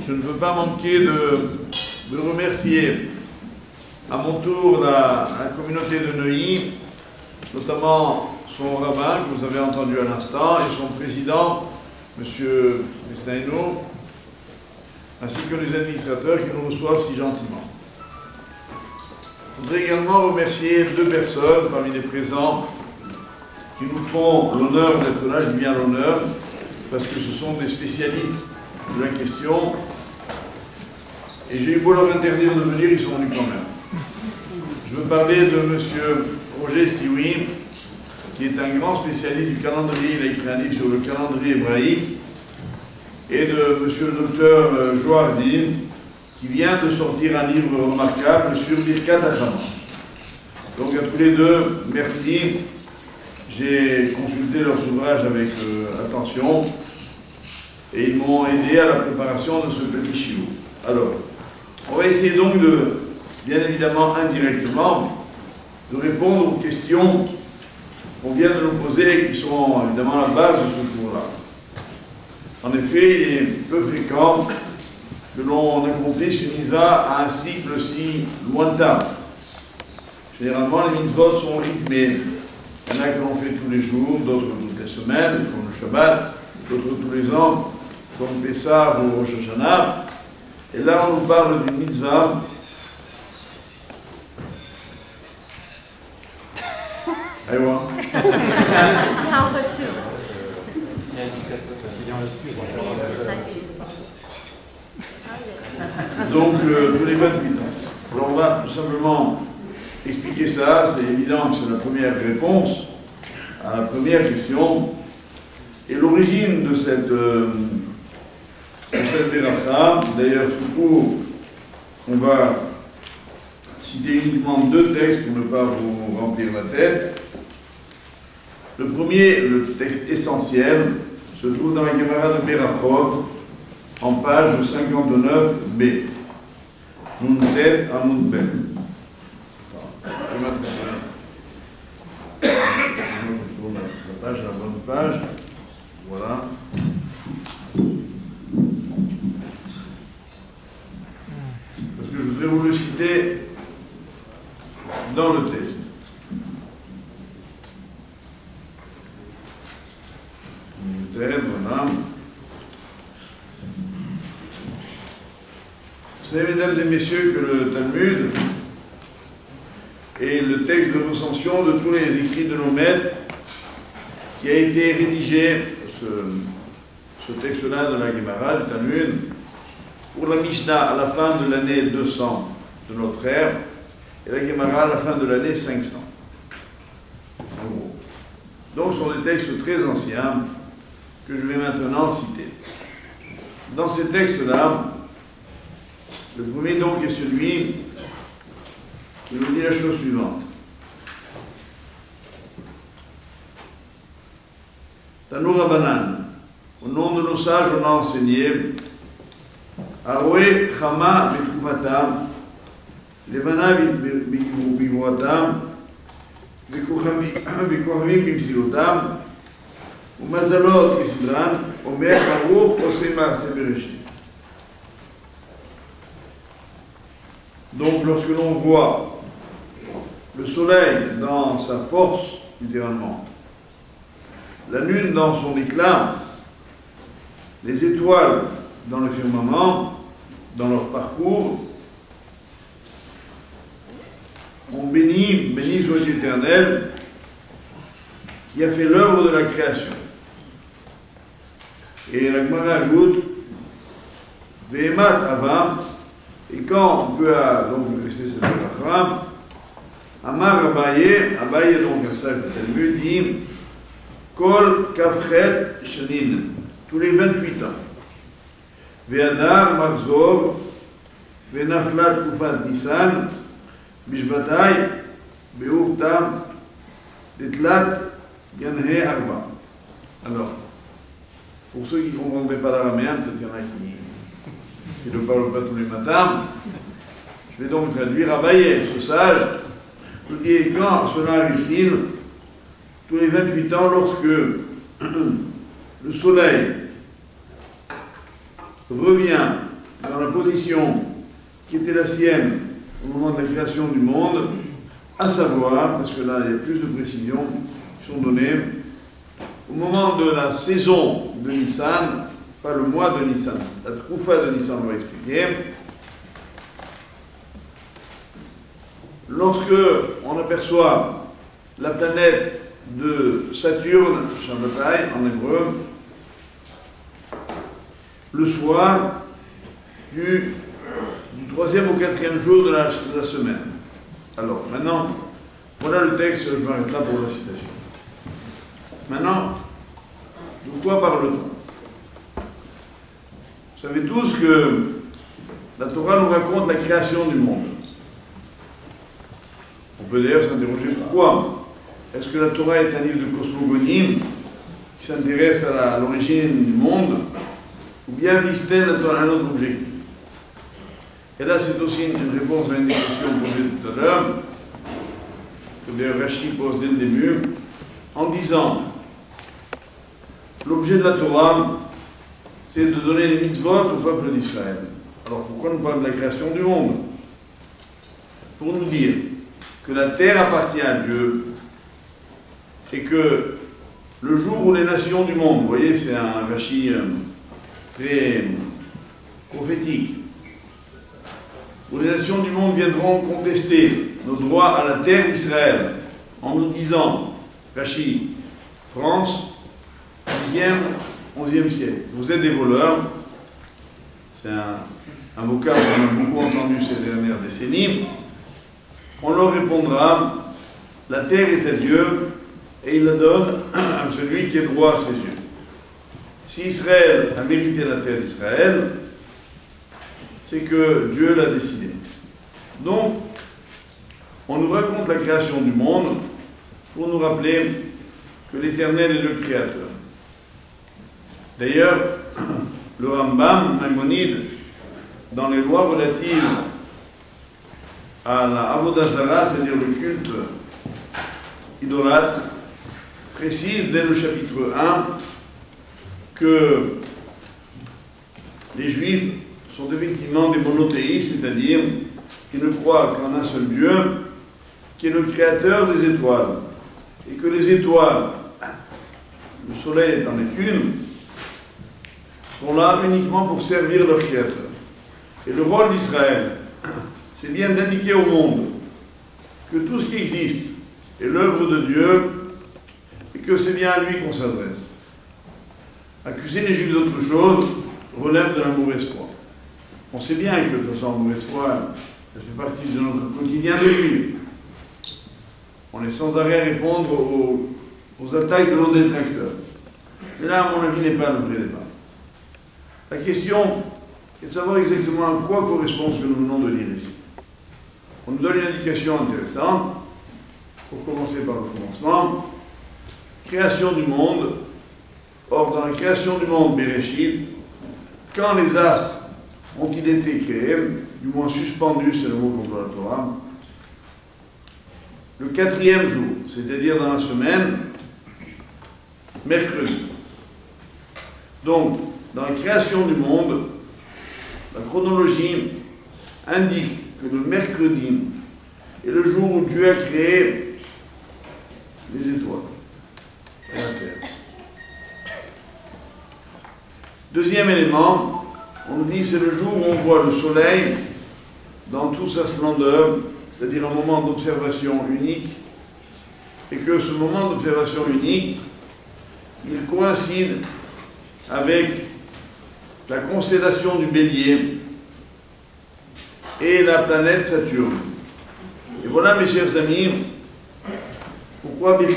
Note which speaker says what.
Speaker 1: Je ne veux pas manquer de remercier à mon tour la communauté de Neuilly, notamment son rabbin que vous avez entendu à l'instant et son président, M. Mestaino, ainsi que les administrateurs qui nous reçoivent si gentiment. Je voudrais également remercier deux personnes parmi les présents qui nous font l'honneur d'être là, je dis bien l'honneur, parce que ce sont des spécialistes de la question. Et j'ai eu beau leur interdire de venir, ils sont venus quand même. Je veux parler de M. Roger Stioui, qui est un grand spécialiste du calendrier. Il a écrit un livre sur le calendrier hébraïque. Et de M. le docteur Joardi, qui vient de sortir un livre remarquable sur Birkat Hachama. Donc à tous les deux, merci. J'ai consulté leurs ouvrages avec attention et ils m'ont aidé à la préparation de ce petit chiot. Alors, on va essayer donc de, bien évidemment indirectement, de répondre aux questions qu'on vient de nous poser et qui sont évidemment la base de ce cours-là. En effet, il est peu fréquent que l'on accomplisse une mitzvah à un cycle si lointain. Généralement, les mitzvot sont rythmés. Il y en a que l'on fait tous les jours, d'autres toutes les semaines, comme le Shabbat, d'autres tous les ans, comme Pessah ou Rosh Hashanah. Et là, on nous parle d'une mitzvah. Aïwa. Donc, tous les 28 ans. Alors, on va tout simplement expliquer ça. C'est évident que c'est la première réponse à la première question. Et l'origine de cette Beracha, d'ailleurs, ce cours, on va citer uniquement deux textes pour ne pas vous remplir la tête. Le premier, le texte essentiel, se trouve dans la Gemara de Berachot, en page 59b. Nuntet Amud Bet. Je tourne la page, la bonne page. Voilà. Parce que je voudrais vous le citer dans le texte. Voilà. Vous savez, mesdames et messieurs, que le Talmud est le texte de recension de tous les écrits de nos maîtres qui a été rédigé, ce texte-là de la Gemara, du Talmud, pour la Mishnah à la fin de l'année 200 de notre ère et la Gemara à la fin de l'année 500. En gros. Donc ce sont des textes très anciens que je vais maintenant citer. Dans ces textes-là, le premier donc est celui qui nous dit la chose suivante. Tanour Rabbanan, au nom de nos sages, on a enseigné Aroé Chama Betouvatam, Levana Bivouatam, Bekohavim Bimsilotam, ou Mazalot Kisidran, Omer Baruch Osema Sebereshit. Donc, lorsque l'on voit le soleil dans sa force, littéralement, la lune dans son éclat, les étoiles dans le firmament, dans leur parcours, on bénit soit l'Éternel, qui a fait l'œuvre de la création. Et la Gemara ajoute, Vehemat Avam, et quand on peut donc rester cette Beracha, Amar Abaye, Abaye donc un sage de Talmud, dit Kol Kafret Shanin, tous les 28 ans. Ve'adar Marzor, Ve'naflat Kufat Nissan, Bishbatay, Beurtam, Detlat, Yanhe Arba. Alors, pour ceux qui ne comprendraient pas l'araméen, peut-être qu'il y en a qui ne parlent pas tous les matins, je vais donc traduire Abaye, ce sage, nous dit quand cela arrive-t-il, tous les 28 ans, lorsque le soleil revient dans la position qui était la sienne au moment de la création du monde, à savoir, parce que là il y a plus de précisions qui sont données, au moment de la saison de Nissan, pas le mois de Nissan, la Troufa de Nissan, on va expliquer. Lorsque on aperçoit la planète de Saturne, Shabbatai en hébreu, le soir du 3e au 4e jour de la semaine. Alors, maintenant, voilà le texte, je m'arrête là pour la citation. Maintenant, de quoi parle-t-on? Vous savez tous que la Torah nous raconte la création du monde. On peut d'ailleurs s'interroger pourquoi. Est-ce que la Torah est un livre de cosmogonie qui s'intéresse à l'origine du monde, ou bien vise-t-elle un autre objectif? Et là, c'est aussi une réponse à une question posée tout à l'heure, que d'ailleurs Rashi pose dès le début, en disant l'objet de la Torah, c'est de donner les mitzvot au peuple d'Israël. Alors pourquoi nous parle de la création du monde? Pour nous dire que la terre appartient à Dieu et que le jour où les nations du monde, vous voyez, c'est un Rashi très prophétique, où les nations du monde viendront contester nos droits à la terre d'Israël en nous disant, Rashi, France, 10e, 11e siècle, vous êtes des voleurs. C'est un vocable qu'on a beaucoup entendu ces dernières décennies. On leur répondra, la terre est à Dieu et il la donne à celui qui est droit à ses yeux. Si Israël a mérité la terre d'Israël, c'est que Dieu l'a décidé. Donc, on nous raconte la création du monde pour nous rappeler que l'Éternel est le Créateur. D'ailleurs, le Rambam, Maïmonide, dans les lois relatives à la Avodah Zarah, c'est-à-dire le culte idolâtre, précise dès le chapitre 1 que les Juifs sont effectivement des monothéistes, c'est-à-dire qu'ils ne croient qu'en un seul Dieu, qui est le créateur des étoiles, et que les étoiles, le soleil étant une, sont là uniquement pour servir leur créateur. Et le rôle d'Israël, c'est bien d'indiquer au monde que tout ce qui existe est l'œuvre de Dieu et que c'est bien à lui qu'on s'adresse. Accuser les Juifs d'autre chose relève de la mauvaise foi. On sait bien que de toute façon, la mauvaise foi, elle fait partie de notre quotidien de Juifs. On est sans arrêt à répondre aux attaques de nos détracteurs. Mais là, à mon avis, n'est pas le vrai débat. La question est de savoir exactement à quoi correspond ce que nous venons de lire ici. On nous donne une indication intéressante, pour commencer par le commencement. Création du monde. Or, dans la création du monde, Bereshit, quand les astres ont-ils été créés, du moins suspendus, c'est le mot qu'on voit dans la Torah, le 4e jour, c'est-à-dire dans la semaine, mercredi. Donc, dans la création du monde, la chronologie indique que le mercredi est le jour où Dieu a créé les étoiles et la terre. Deuxième élément, on nous dit c'est le jour où on voit le soleil dans toute sa splendeur, c'est-à-dire un moment d'observation unique, et que ce moment d'observation unique, il coïncide avec la constellation du Bélier et la planète Saturne. Et voilà, mes chers amis, pourquoi Birkat